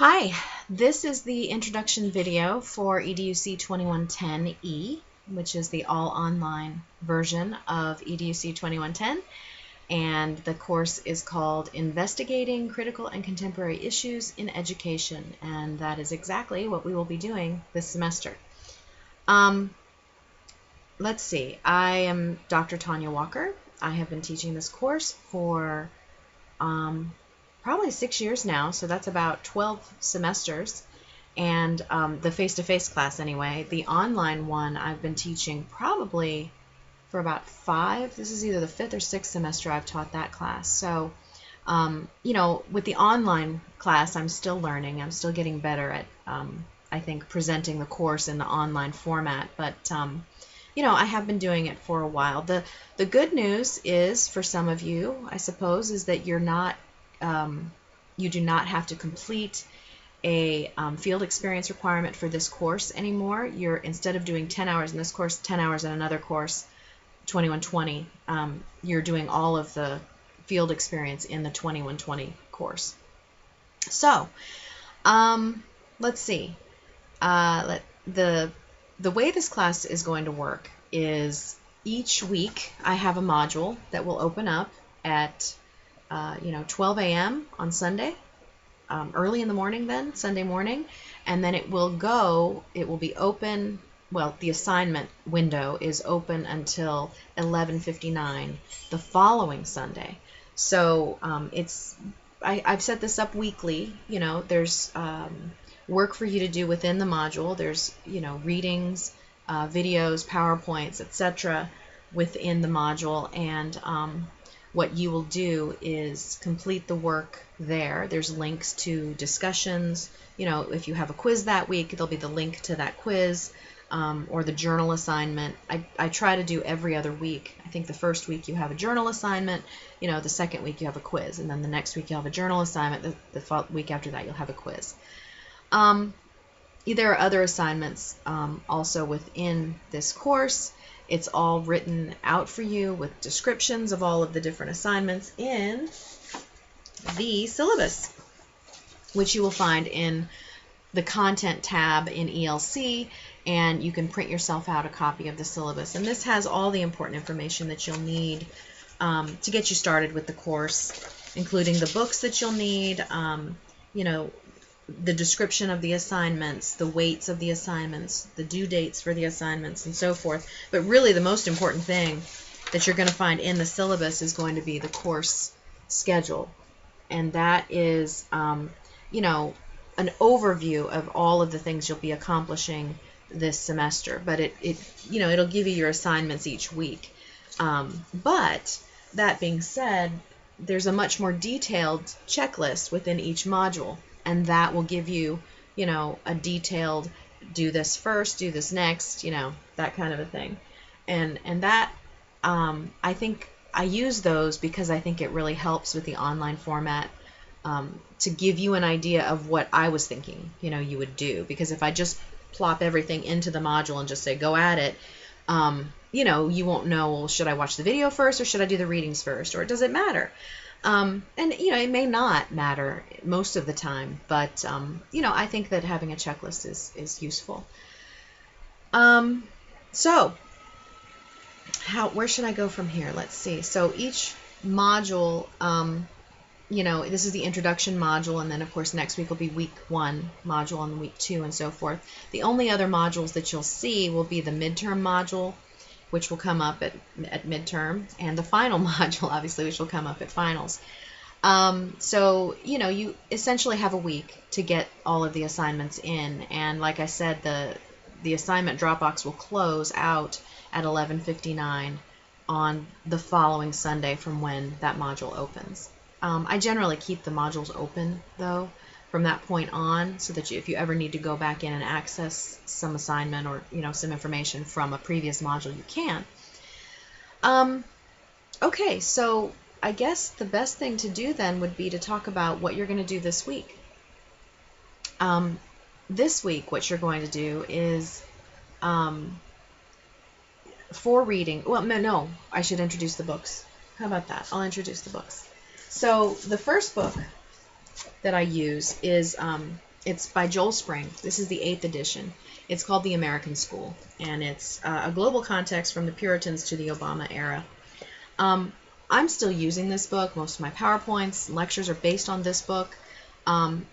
Hi, this is the introduction video for EDUC 2110E, which is the all-online version of EDUC 2110, and the course is called Investigating Critical and Contemporary Issues in Education, and that is exactly what we will be doing this semester. Let's see, I am Dr. Tanya Walker. I have been teaching this course for probably 6 years now, so that's about 12 semesters, and the face-to-face class anyway. The online one I've been teaching probably for about 5. This is either the 5th or 6th semester I've taught that class. So, you know, with the online class, I'm still learning. I'm still getting better at, I think, presenting the course in the online format, but you know, I have been doing it for a while. The good news is, for some of you, I suppose, is that you're not you do not have to complete a field experience requirement for this course anymore. You're, instead of doing 10 hours in this course, 10 hours in another course, 2120, you're doing all of the field experience in the 2120 course. So, let's see. The way this class is going to work is each week I have a module that will open up at 12 a.m. on Sunday, early in the morning then, Sunday morning, and then it will be open, well, the assignment window is open until 11:59 the following Sunday. So I've set this up weekly. You know, there's work for you to do within the module. There's, readings, videos, PowerPoints, etc. within the module, and what you will do is complete the work there. There's links to discussions. If you have a quiz that week, there'll be the link to that quiz, or the journal assignment. I try to do every other week. I think the first week you have a journal assignment, the second week you have a quiz, and then the next week you'll have a journal assignment, the week after that you'll have a quiz. There are other assignments also within this course. It's all written out for you with descriptions of all of the different assignments in the syllabus, which you will find in the content tab in ELC, and you can print yourself out a copy of the syllabus. And this has all the important information that you'll need to get you started with the course, including the books that you'll need, the description of the assignments, the weights of the assignments, the due dates for the assignments, and so forth. But really the most important thing that you're going to find in the syllabus is going to be the course schedule. And that is, an overview of all of the things you'll be accomplishing this semester. But it'll give you your assignments each week. But that being said, there's a much more detailed checklist within each module. And that will give you, a detailed, do this first, do this next, that kind of a thing. And that, I think I use those because I think it really helps with the online format, to give you an idea of what I was thinking, you would do. Because if I just plop everything into the module and just say, go at it, you won't know, well, should I watch the video first or should I do the readings first, or does it matter? And it may not matter most of the time, but I think that having a checklist is useful. So where should I go from here? Let's see. So each module, this is the introduction module, and then of course next week will be week 1 module, and week 2, and so forth. The only other modules that you'll see will be the midterm module, which will come up at midterm, and the final module, obviously, which will come up at finals. So, you essentially have a week to get all of the assignments in, and like I said, the assignment Dropbox will close out at 11:59 on the following Sunday from when that module opens. I generally keep the modules open, though, from that point on, so that if you ever need to go back in and access some assignment or some information from a previous module, you can. Okay, so I guess the best thing to do then would be to talk about what you're going to do this week. This week, what you're going to do is for reading. Well, no, I should introduce the books. How about that? I'll introduce the books. So the first book that I use is It's by Joel Spring. This is the 8th edition. It's called The American School, and it's a global context from the Puritans to the Obama era. I'm still using this book. Most of my PowerPoints and lectures are based on this book,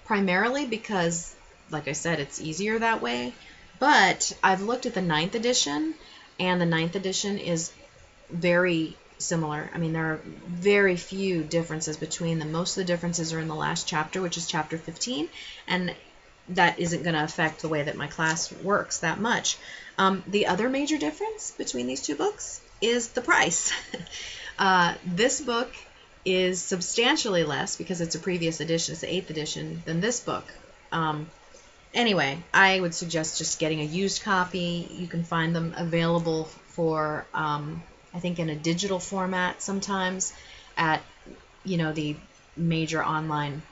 primarily because, like I said, it's easier that way. But I've looked at the 9th edition, and the 9th edition is very similar. I mean, there are very few differences between them. Most of the differences are in the last chapter, which is chapter 15, and that isn't going to affect the way that my class works that much. The other major difference between these two books is the price. This book is substantially less because it's a previous edition, it's the 8th edition, than this book. Anyway, I would suggest just getting a used copy. You can find them available for, I think, in a digital format sometimes at, the major online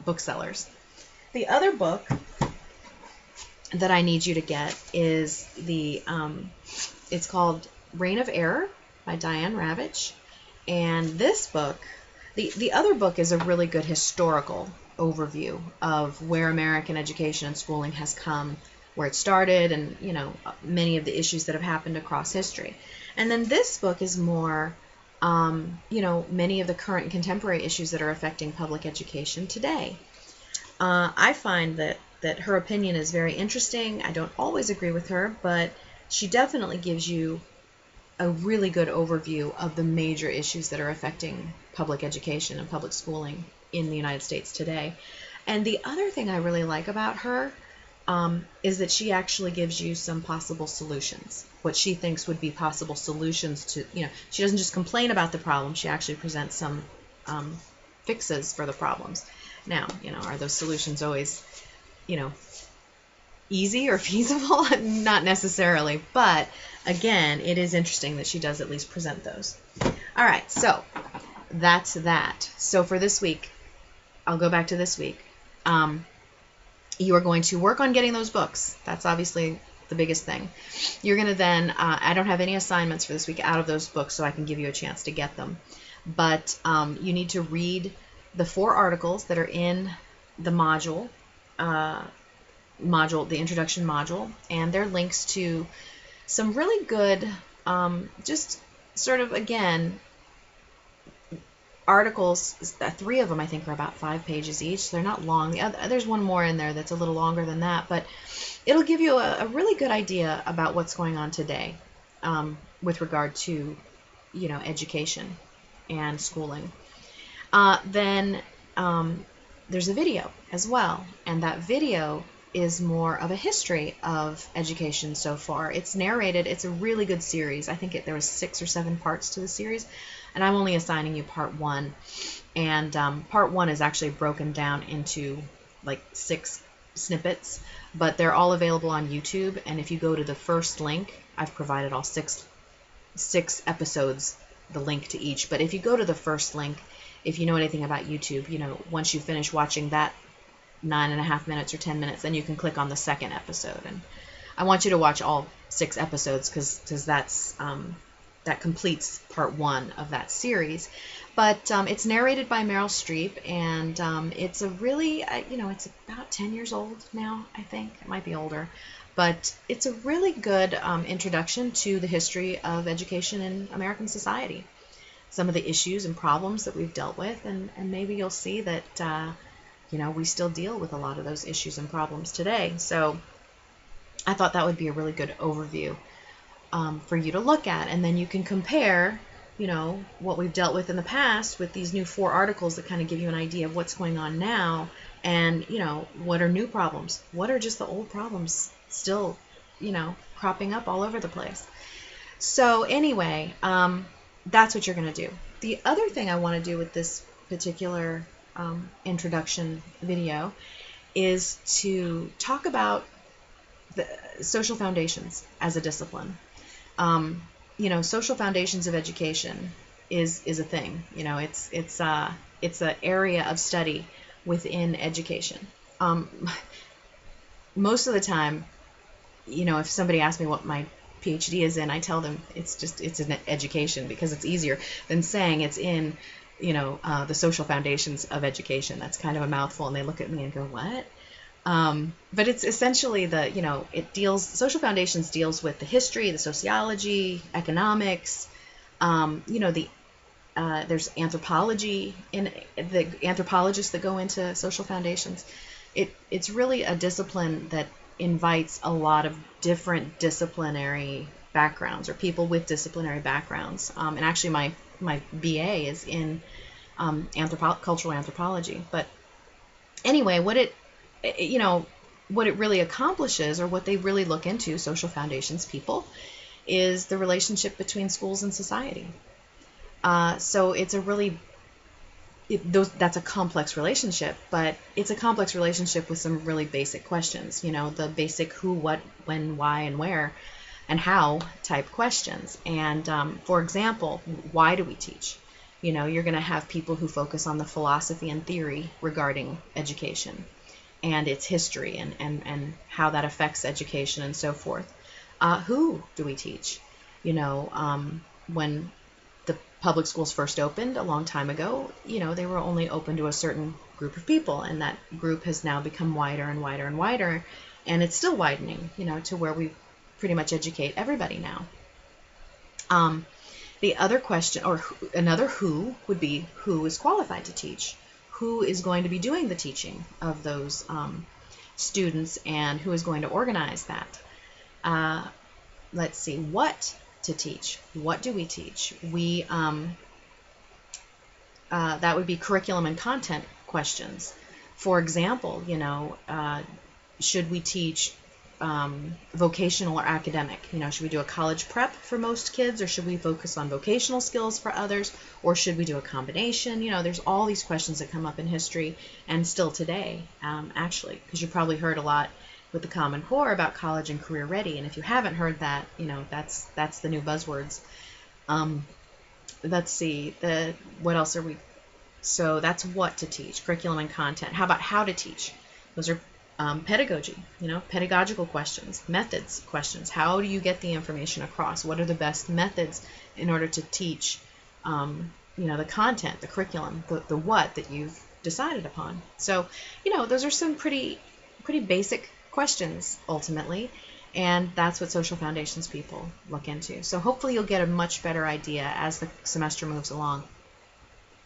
booksellers. The other book that I need you to get is it's called Reign of Error by Diane Ravitch. And this book, the other book is a really good historical overview of where American education and schooling has come, where it started, and, many of the issues that have happened across history. And then this book is more, many of the current and contemporary issues that are affecting public education today. I find that her opinion is very interesting. I don't always agree with her, but she definitely gives you a really good overview of the major issues that are affecting public education and public schooling in the United States today. And the other thing I really like about her is that she actually gives you some possible solutions, what she thinks would be possible solutions to, she doesn't just complain about the problem, she actually presents some fixes for the problems. Now, are those solutions always, easy or feasible? Not necessarily, but again, it is interesting that she does at least present those. All right, so that's that. So for this week, I'll go back to this week. You are going to work on getting those books. That's obviously the biggest thing. You're going to then, I don't have any assignments for this week out of those books, so I can give you a chance to get them. But you need to read the 4 articles that are in the module, the introduction module, and they're links to some really good, just sort of, again, articles. 3 of them, I think, are about 5 pages each. They're not long. There's one more in there that's a little longer than that, but it'll give you a really good idea about what's going on today with regard to, education and schooling. Then there's a video as well, and that video is more of a history of education so far. It's narrated. It's a really good series. I think there was 6 or 7 parts to the series, and I'm only assigning you part 1. And part 1 is actually broken down into like 6 snippets, but they're all available on YouTube. And if you go to the first link, I've provided all 6 episodes, the link to each. But if you go to the first link, if you know anything about YouTube, once you finish watching that 9.5 minutes or 10 minutes, then you can click on the second episode. And I want you to watch all 6 episodes because that's that completes part 1 of that series. But it's narrated by Meryl Streep, and it's a really, it's about 10 years old now, I think. It might be older. But it's a really good introduction to the history of education in American society. Some of the issues and problems that we've dealt with, and maybe you'll see that, we still deal with a lot of those issues and problems today. So I thought that would be a really good overview for you to look at, and then you can compare, what we've dealt with in the past with these new 4 articles that kind of give you an idea of what's going on now, and, what are new problems? What are just the old problems still, cropping up all over the place? So anyway, that's what you're going to do. The other thing I want to do with this particular introduction video is to talk about the social foundations as a discipline. Social foundations of education is a thing. It's an area of study within education. Most of the time, if somebody asks me what my PhD is in, I tell them it's in education, because it's easier than saying it's in the social foundations of education. That's kind of a mouthful, and they look at me and go, what? But it's essentially Social Foundations deals with the history, the sociology, economics, there's anthropology in the anthropologists that go into social foundations. It's really a discipline that invites a lot of different disciplinary backgrounds or people with disciplinary backgrounds. And actually, my BA is in cultural anthropology. But anyway, what it really accomplishes, or what they really look into, social foundations people, is the relationship between schools and society. So it's that's a complex relationship, but it's a complex relationship with some really basic questions, the basic who, what, when, why, and where, and how type questions. And for example, why do we teach? You're going to have people who focus on the philosophy and theory regarding education and its history and how that affects education and so forth. Who do we teach? When the public schools first opened a long time ago, they were only open to a certain group of people, and that group has now become wider and wider and wider, and it's still widening, to where we pretty much educate everybody now. The other question, or another who, would be who is qualified to teach? Who is going to be doing the teaching of those students, and who is going to organize that? Let's see, what to teach. What do we teach? That would be curriculum and content questions. For example, should we teach vocational or academic? Should we do a college prep for most kids, or should we focus on vocational skills for others, or should we do a combination? There's all these questions that come up in history, and still today, actually, because you probably heard a lot with the Common Core about college and career ready, and if you haven't heard that, that's the new buzzwords. Let's see, what else are we? So that's what to teach, curriculum and content. How about how to teach? Those are pedagogy, pedagogical questions, methods questions. How do you get the information across? What are the best methods in order to teach, the content, the curriculum, the what that you've decided upon? So, those are some pretty basic questions ultimately, and that's what social foundations people look into. So hopefully you'll get a much better idea as the semester moves along.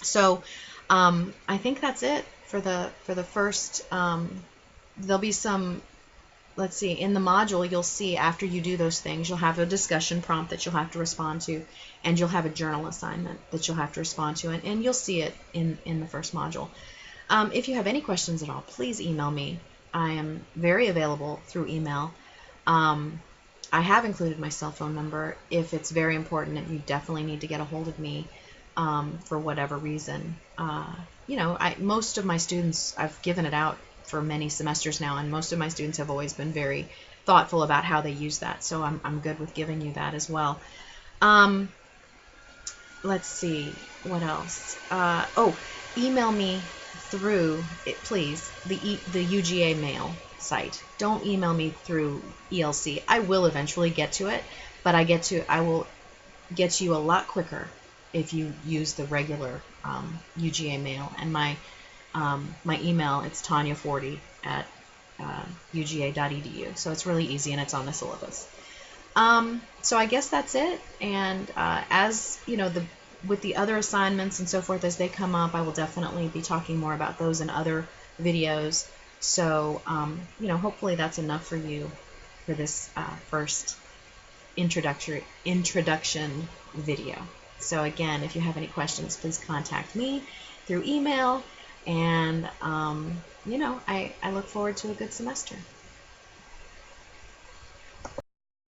So I think that's it for the first. There'll be some, let's see, in the module you'll see after you do those things, you'll have a discussion prompt that you'll have to respond to, and you'll have a journal assignment that you'll have to respond to, and you'll see it in the first module. If you have any questions at all, please email me. I am very available through email. I have included my cell phone number if it's very important and you definitely need to get a hold of me for whatever reason. Most of my students, I've given it out for many semesters now, and most of my students have always been very thoughtful about how they use that, so I'm good with giving you that as well. Let's see, what else? Email me through, please, the UGA mail site. Don't email me through ELC. I will eventually get to it, but I will get you a lot quicker if you use the regular UGA mail. And my email, it's Tanya40 at uga.edu. So it's really easy, and it's on the syllabus. So I guess that's it. And as with the other assignments and so forth, as they come up, I will definitely be talking more about those in other videos. So, hopefully that's enough for you for this first introduction video. So again, if you have any questions, please contact me through email, and I look forward to a good semester.